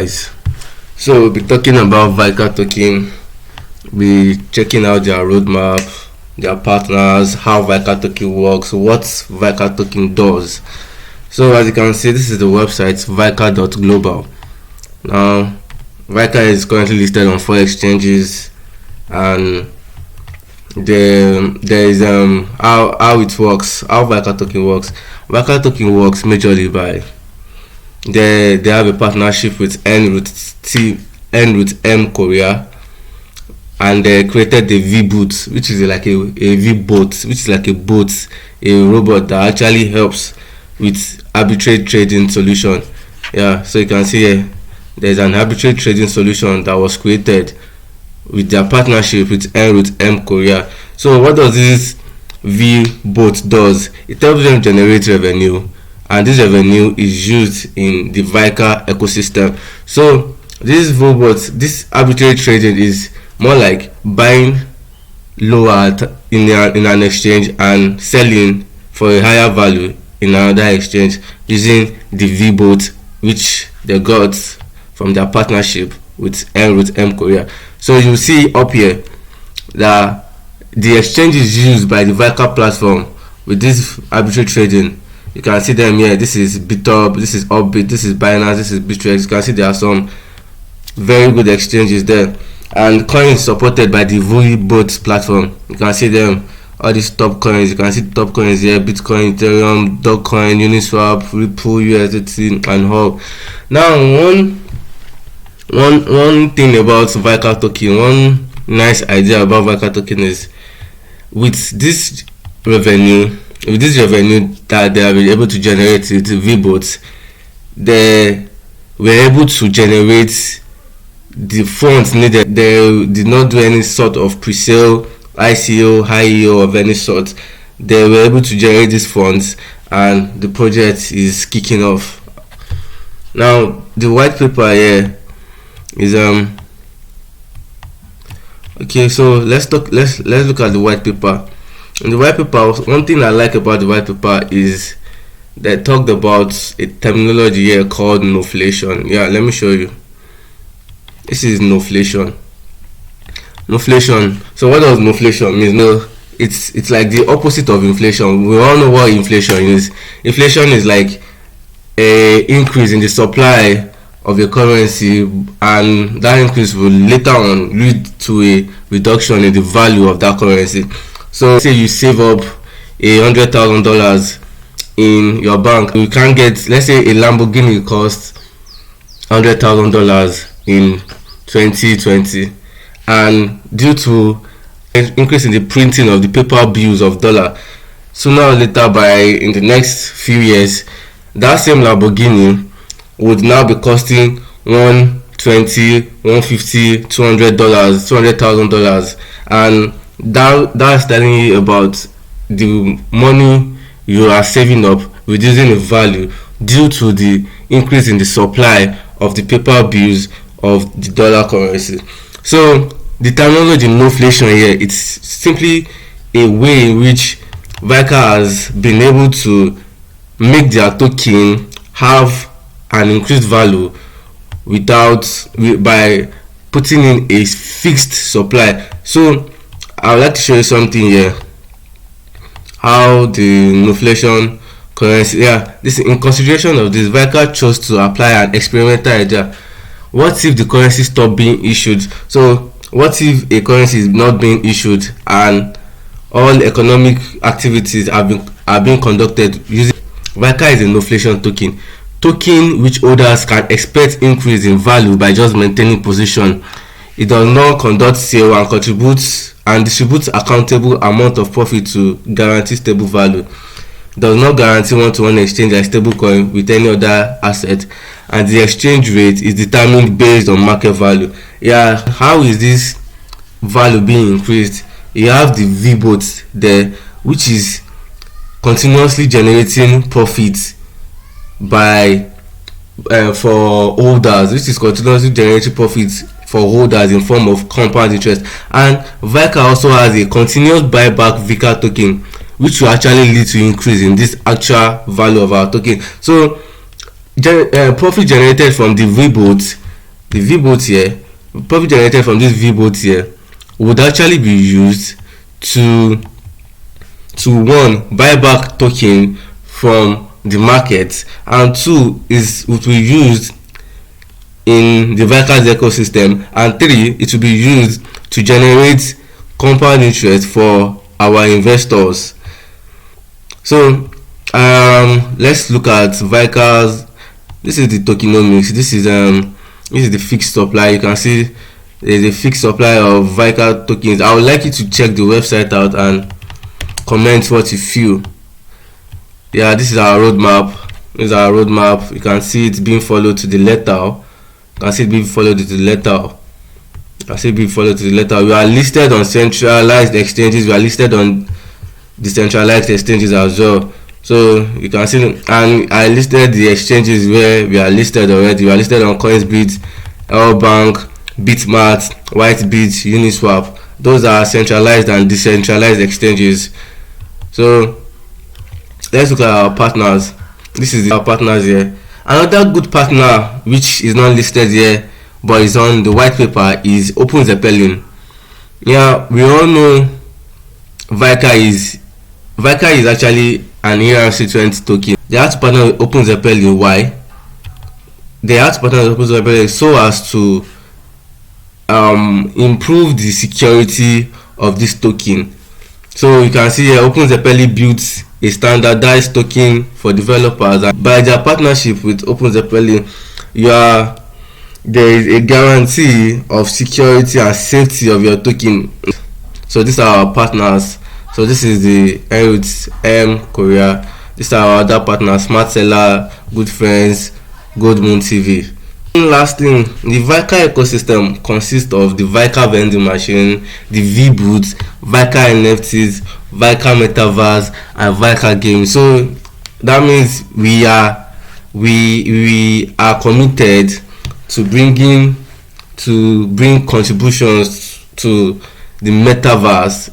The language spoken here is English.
Guys, so we'll be talking about Vika token, be checking out their roadmap, their partners, how Vika token works, what Vika token does. So as you can see, this is the website vika.global. Now Vika is currently listed on 4 exchanges, and there is how it works, how Vika token works. Vika token works majorly by they have a partnership with Enroute M Korea, and they created the V-Boot, which is like a V-Boat, which is like a boat, a robot that actually helps with arbitrage trading solution. Yeah, so you can see here, there's an arbitrage trading solution that was created with their partnership with Enroute M Korea. So what does this V-Boat does? It helps them generate revenue, and this revenue is used in the Vika ecosystem. So this robot, this arbitrage trading is more like buying lower in an exchange and selling for a higher value in another exchange using the V-Boat, which they got from their partnership with Enroute M Korea. So you see up here that the exchange is used by the Vika platform with this arbitrage trading. You can see them here. This is BitUp, this is Upbit, this is Binance, this is Bittrex. You can see there are some very good exchanges there, and coins supported by the V-Boat platform. You can see them, all these top coins. You can see top coins here: Bitcoin, Ethereum, Dogecoin, Uniswap, Ripple, USDT, and all. Now one thing about Vika token, one nice idea about Vika token is with this revenue that they have been able to generate with V-Boats, they were able to generate the funds needed. They did not do any sort of pre-sale, ICO, high EO of any sort. They were able to generate these funds, and the project is kicking off. Now the white paper here is okay, so let's look at the white paper. In the white paper, one thing I like about the white paper is they talked about a terminology here called noflation. Yeah, let me show you. This is noflation. Noflation. So what does noflation mean? No, it's like the opposite of inflation. We all know what inflation is. Inflation is like a increase in the supply of a currency, and that increase will later on lead to a reduction in the value of that currency. So say you save up $100,000 in your bank, you can get, let's say a Lamborghini costs $100,000 in 2020, and due to an increase in the printing of the paper bills of dollar, sooner or later, in the next few years, that same Lamborghini would now be costing $120, $150, $200,000, and that's telling you about the money you are saving up reducing in value due to the increase in the supply of the paper bills of the dollar currency. So the terminology noflation here, it's simply a way in which Vika has been able to make their token have an increased value by putting in a fixed supply. So I would like to show you something here, how the noflation currency, this in consideration of this, Vika chose to apply an experimental idea. What if the currency stopped being issued? So what if a currency is not being issued and all economic activities are being conducted using Vika? Is a noflation token which holders can expect increase in value by just maintaining position. It does not conduct sale and distributes accountable amount of profit to guarantee stable value. Does not guarantee one-to-one exchange a stable coin with any other asset, and the exchange rate is determined based on market value. How is this value being increased? You have the V-Boat there, which is continuously generating profits for holders, which is continuously generating profits for holders in form of compound interest. And Vika also has a continuous buyback Vika token, which will actually lead to increase in this actual value of our token. So profit generated from the V-Boat the VBOT here, profit generated from this VBOT here would actually be used to one, buy back token from the market, and two, is it will be used in the Vicars ecosystem, and three, it will be used to generate compound interest for our investors. So let's look at Vicars. This is the tokenomics. This is the fixed supply. You can see there's a fixed supply of Vicar tokens. I would like you to check the website out and comment what you feel. Yeah, this is our roadmap. You can see it being followed to the letter. We are listed on centralized exchanges. We are listed on decentralized exchanges as well. So you can see, and I listed the exchanges where we are listed already. We are listed on Coinsbit, Lbank, Bitmart, Whitebit, Uniswap. Those are centralized and decentralized exchanges. So let's look at our partners. This is our partners here. Another good partner which is not listed here but is on the white paper is OpenZeppelin. Yeah, we all know Vicar is actually an ERC20 token. They have to partner with OpenZeppelin. Why? They have to partner with OpenZeppelin so as to improve the security of this token. So you can see here OpenZeppelin built a standardized token for developers, and by their partnership with OpenZeppelin, there is a guarantee of security and safety of your token. So these are our partners. So this is the Enroute M Korea. These are our other partners: SmartSeller, Good Friends, Goldmoon TV. Last thing, the Vicar ecosystem consists of the Vicar vending machine, the VBOT, Vicar NFTs, Vicar Metaverse, and Vicar games. So that means we are committed to bring contributions to the metaverse